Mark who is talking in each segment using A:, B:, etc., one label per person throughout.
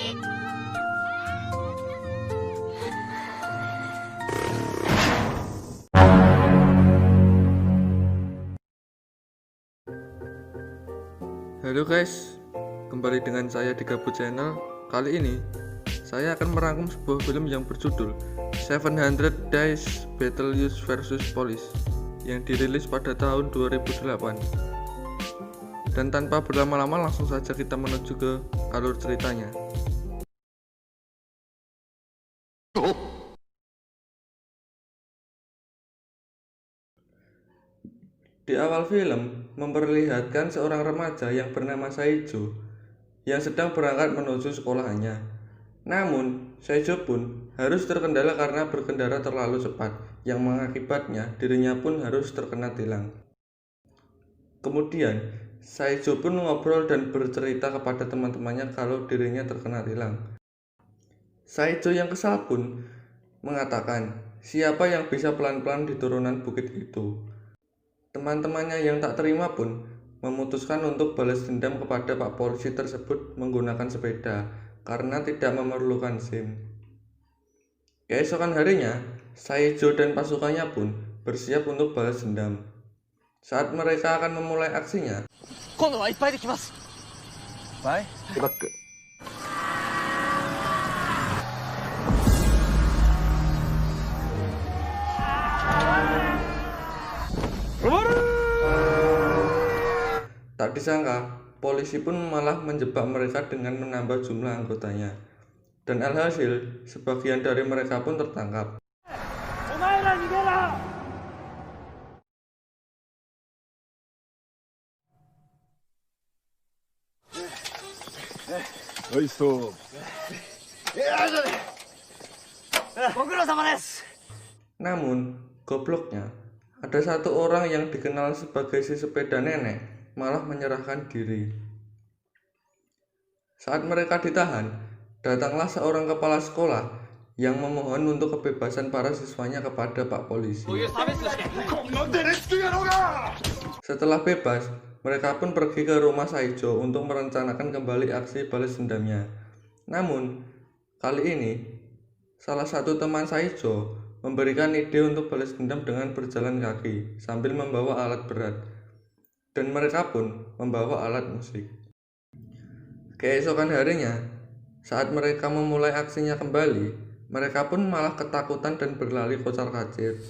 A: Halo guys, kembali dengan saya di Gabut Channel. Kali ini saya akan merangkum sebuah film yang berjudul 700 Days Betelgeuse vs Police yang dirilis pada tahun 2008. Dan tanpa berlama-lama langsung saja kita menuju ke alur ceritanya. Di awal film memperlihatkan seorang remaja yang bernama Saijo yang sedang berangkat menuju sekolahnya. Namun, Saijo pun harus terkendala karena berkendara terlalu cepat, yang mengakibatnya dirinya pun harus terkena tilang. Kemudian, Saijo pun ngobrol dan bercerita kepada teman-temannya kalau dirinya terkena tilang. Saijo yang kesal pun mengatakan, siapa yang bisa pelan-pelan di turunan bukit itu? Teman-temannya yang tak terima pun memutuskan untuk balas dendam kepada Pak Polisi tersebut menggunakan sepeda karena tidak memerlukan SIM. Keesokan harinya, Saijo dan pasukannya pun bersiap untuk balas dendam. Saat mereka akan memulai aksinya, tak disangka, polisi pun malah menjebak mereka dengan menambah jumlah anggotanya. Dan alhasil, sebagian dari mereka pun tertangkap. Namun, gobloknya, ada satu orang yang dikenal sebagai si sepeda nenek malah menyerahkan diri. Saat mereka ditahan, datanglah seorang kepala sekolah yang memohon untuk kebebasan para siswanya kepada Pak Polisi. Setelah bebas, mereka pun pergi ke rumah Saijo untuk merencanakan kembali aksi balas dendamnya. Namun, kali ini, salah satu teman Saijo memberikan ide untuk balas dendam dengan berjalan kaki sambil membawa alat berat. Dan mereka pun membawa alat musik. Keesokan harinya, saat mereka memulai aksinya kembali, mereka pun malah ketakutan dan berlari kocar-kacir.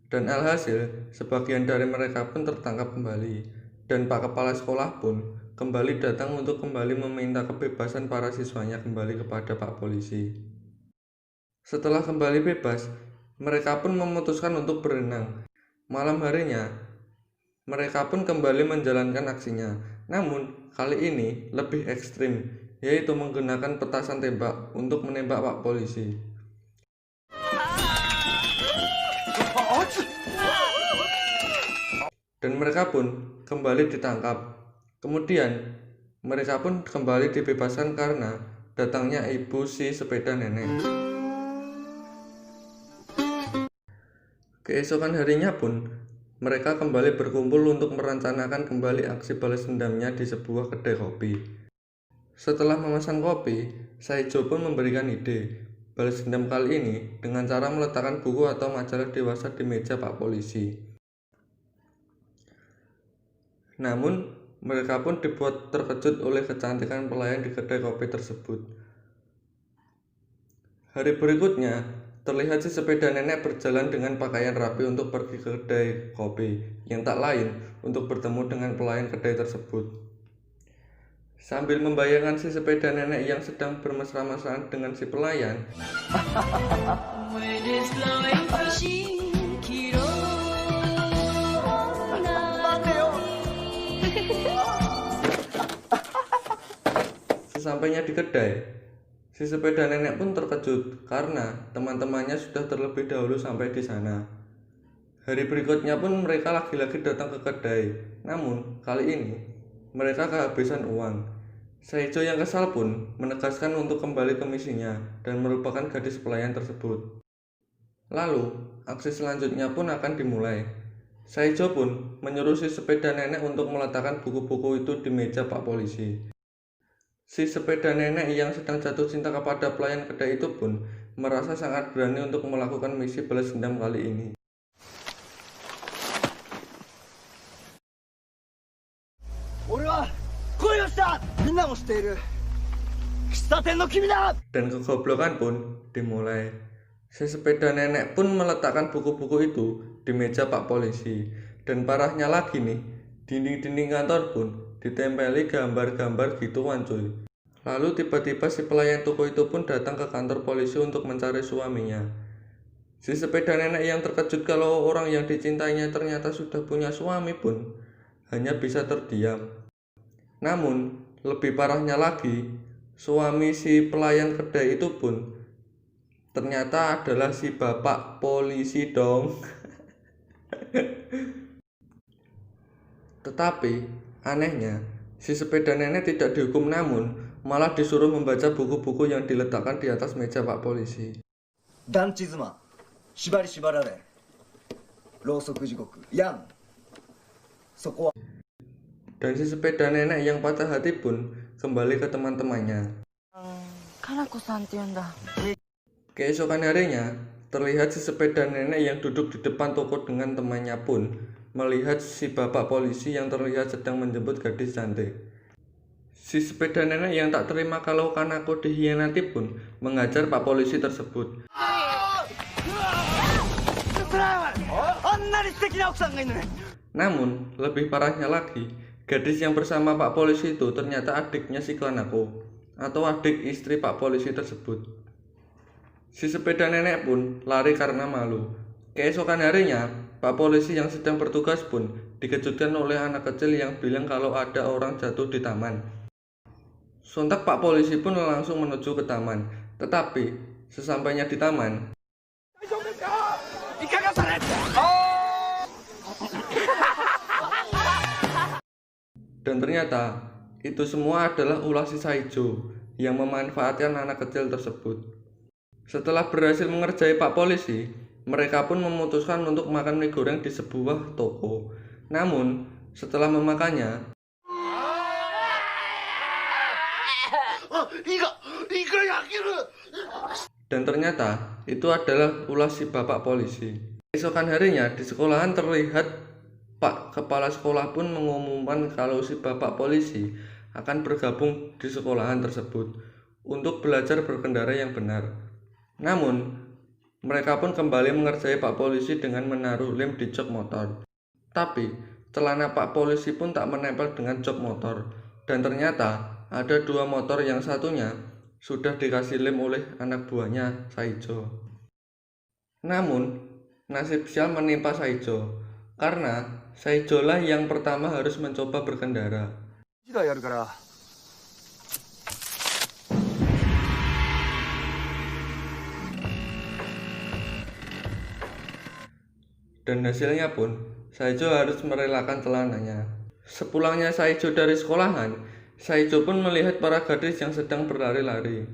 A: Dan alhasil, sebagian dari mereka pun tertangkap kembali. Dan Pak Kepala Sekolah pun kembali datang untuk kembali meminta kebebasan para siswanya kembali kepada Pak Polisi. Setelah kembali bebas, mereka pun memutuskan untuk berenang. Malam harinya, mereka pun kembali menjalankan aksinya. Namun, kali ini lebih ekstrim, yaitu menggunakan petasan tembak untuk menembak Pak Polisi. Dan mereka pun kembali ditangkap. Kemudian mereka pun kembali dibebaskan karena datangnya ibu si sepeda nenek. Keesokan harinya pun mereka kembali berkumpul untuk merencanakan kembali aksi balas dendamnya di sebuah kedai kopi. Setelah memesan kopi, Saijo pun memberikan ide balas dendam kali ini dengan cara meletakkan buku atau majalah dewasa di meja Pak Polisi. Namun, mereka pun dibuat terkejut oleh kecantikan pelayan di kedai kopi tersebut. Hari berikutnya, terlihat si sepeda nenek berjalan dengan pakaian rapi untuk pergi ke kedai kopi, yang tak lain untuk bertemu dengan pelayan kedai tersebut. Sambil membayangkan si sepeda nenek yang sedang bermesra-mesraan dengan si pelayan, sesampainya di kedai, si sepeda nenek pun terkejut karena teman-temannya sudah terlebih dahulu sampai di sana. Hari berikutnya pun mereka lagi-lagi datang ke kedai. Namun, kali ini mereka kehabisan uang. Saijo yang kesal pun menegaskan untuk kembali ke misinya dan melupakan gadis pelayan tersebut. Lalu, aksi selanjutnya pun akan dimulai. Saijo pun menyuruh si sepeda nenek untuk meletakkan buku-buku itu di meja Pak Polisi. Si sepeda nenek yang sedang jatuh cinta kepada pelayan kedai itu pun merasa sangat berani untuk melakukan misi balas dendam kali ini. Dan kegoblokan pun dimulai. Si sepeda nenek pun meletakkan buku-buku itu di meja Pak Polisi. Dan parahnya lagi nih, dinding-dinding kantor pun ditempeli gambar-gambar gituan cuy. Lalu tiba-tiba si pelayan toko itu pun datang ke kantor polisi untuk mencari suaminya. Si sepeda nenek yang terkejut kalau orang yang dicintainya ternyata sudah punya suami pun hanya bisa terdiam. Namun, lebih parahnya lagi, suami si pelayan kedai itu pun ternyata adalah si bapak polisi dong. Tetapi, anehnya, si sepeda nenek tidak dihukum namun malah disuruh membaca buku-buku yang diletakkan di atas meja Pak Polisi. Dan si sepeda nenek yang patah hati pun kembali ke teman-temannya. Keesokan harinya, terlihat si sepeda nenek yang duduk di depan toko dengan temannya pun melihat si bapak polisi yang terlihat sedang menjemput gadis cantik. Si sepeda nenek yang tak terima kalau Kanako dikhianati pun mengajar Pak Polisi tersebut. Namun, lebih parahnya lagi, gadis yang bersama Pak Polisi itu ternyata adiknya si Kanako atau adik istri Pak Polisi tersebut. Si sepeda nenek pun lari karena malu. Keesokan harinya, Pak Polisi yang sedang bertugas pun dikejutkan oleh anak kecil yang bilang kalau ada orang jatuh di taman. Sontak Pak Polisi pun langsung menuju ke taman. Tetapi, sesampainya di taman, dan ternyata itu semua adalah ulah si Saijo yang memanfaatkan anak kecil tersebut. Setelah berhasil mengerjai Pak Polisi, mereka pun memutuskan untuk makan mie goreng di sebuah toko. Namun, setelah memakannya, dan ternyata itu adalah ulah si bapak polisi. Esokan harinya di sekolahan terlihat Pak Kepala Sekolah pun mengumumkan kalau si bapak polisi akan bergabung di sekolahan tersebut untuk belajar berkendara yang benar. Namun, mereka pun kembali mengerjai Pak Polisi dengan menaruh lem di jok motor. Tapi, celana Pak Polisi pun tak menempel dengan jok motor. Dan ternyata ada dua motor yang satunya sudah dikasih lem oleh anak buahnya Saijo. Namun, nasib sial menimpa Saijo karena Saijo lah yang pertama harus mencoba berkendara. Dan hasilnya pun Saijo harus merelakan celananya. Sepulangnya Saijo dari sekolahan, Saijo pun melihat para gadis yang sedang berlari-lari.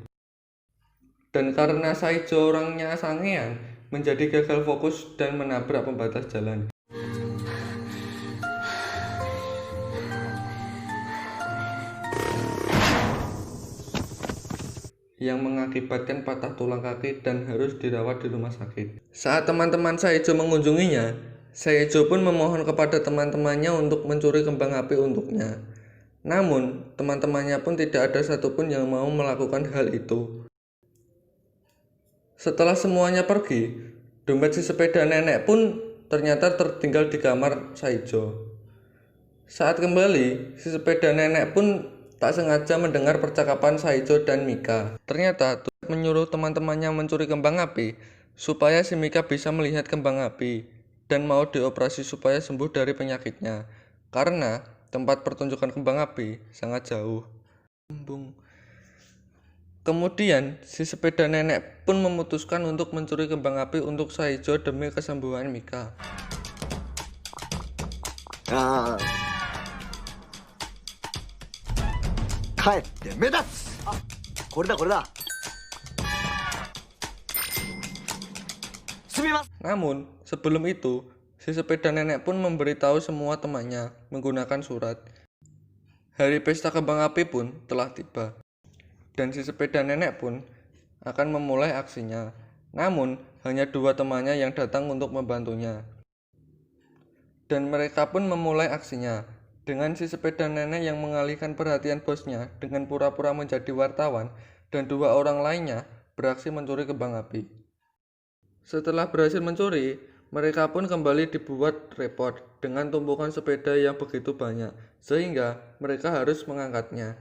A: Dan karena Saijo orangnya sangean, menjadi gagal fokus dan menabrak pembatas jalan. Yang mengakibatkan patah tulang kaki dan harus dirawat di rumah sakit. Saat teman-teman Saijo mengunjunginya, Saijo pun memohon kepada teman-temannya untuk mencuri kembang api untuknya. Namun, teman-temannya pun tidak ada satupun yang mau melakukan hal itu. Setelah semuanya pergi, dompet si sepeda nenek pun ternyata tertinggal di kamar Saijo. Saat kembali, si sepeda nenek pun tak sengaja mendengar percakapan Saijo dan Mika. Ternyata Tuh menyuruh teman-temannya mencuri kembang api supaya si Mika bisa melihat kembang api dan mau dioperasi supaya sembuh dari penyakitnya. Karena tempat pertunjukan kembang api sangat jauh. Kemudian si sepeda nenek pun memutuskan untuk mencuri kembang api untuk Saijo demi kesembuhan Mika.
B: 帰って目立つ。あ、これだこれだ。
A: Namun, sebelum itu, si sepeda nenek pun memberitahu semua temannya menggunakan surat. Hari pesta kembang api pun telah tiba, dan si sepeda nenek pun akan memulai aksinya. Namun, hanya 2 temannya yang datang untuk membantunya. Dan mereka pun memulai aksinya, dengan si sepeda nenek yang mengalihkan perhatian bosnya dengan pura-pura menjadi wartawan, dan 2 orang lainnya beraksi mencuri kembang api. Setelah berhasil mencuri, mereka pun kembali dibuat repot dengan tumpukan sepeda yang begitu banyak, sehingga mereka harus mengangkatnya.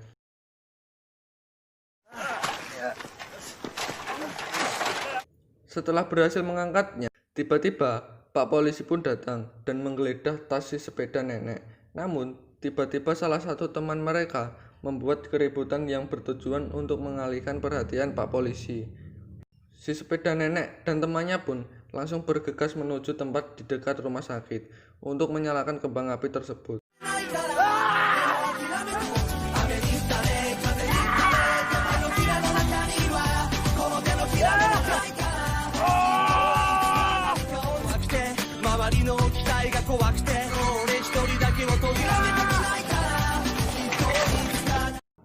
A: Setelah berhasil mengangkatnya, tiba-tiba Pak Polisi pun datang dan menggeledah tas si sepeda nenek. Namun, tiba-tiba salah satu teman mereka membuat keributan yang bertujuan untuk mengalihkan perhatian Pak Polisi. Si sepeda nenek dan temannya pun langsung bergegas menuju tempat di dekat rumah sakit untuk menyalakan kembang api tersebut.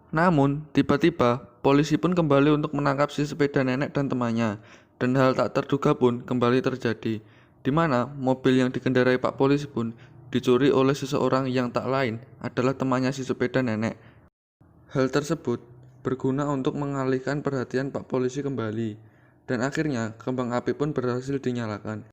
A: Namun, tiba-tiba polisi pun kembali untuk menangkap si sepeda nenek dan temannya, dan hal tak terduga pun kembali terjadi, di mana mobil yang dikendarai Pak Polisi pun dicuri oleh seseorang yang tak lain adalah temannya si sepeda nenek. Hal tersebut berguna untuk mengalihkan perhatian Pak Polisi kembali, dan akhirnya kembang api pun berhasil dinyalakan.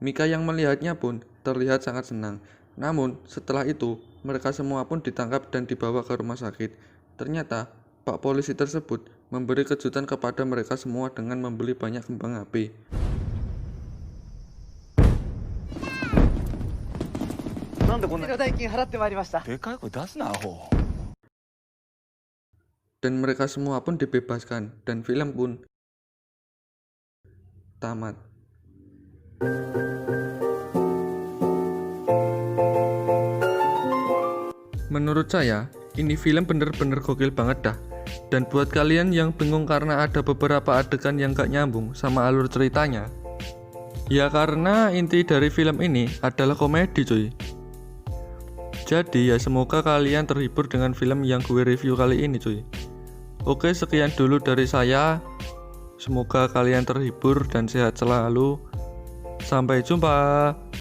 A: Mika yang melihatnya pun terlihat sangat senang. Namun, setelah itu, mereka semua pun ditangkap dan dibawa ke rumah sakit. Ternyata, Pak Polisi tersebut memberi kejutan kepada mereka semua dengan membeli banyak kembang api. Dan mereka semua pun dibebaskan, dan film pun tamat. Menurut saya, ini film bener-bener gokil banget dah. Dan buat kalian yang bingung karena ada beberapa adegan yang gak nyambung sama alur ceritanya, ya karena inti dari film ini adalah komedi cuy. Jadi ya semoga kalian terhibur dengan film yang gue review kali ini cuy. Oke, sekian dulu dari saya. Semoga kalian terhibur dan sehat selalu. Sampai jumpa.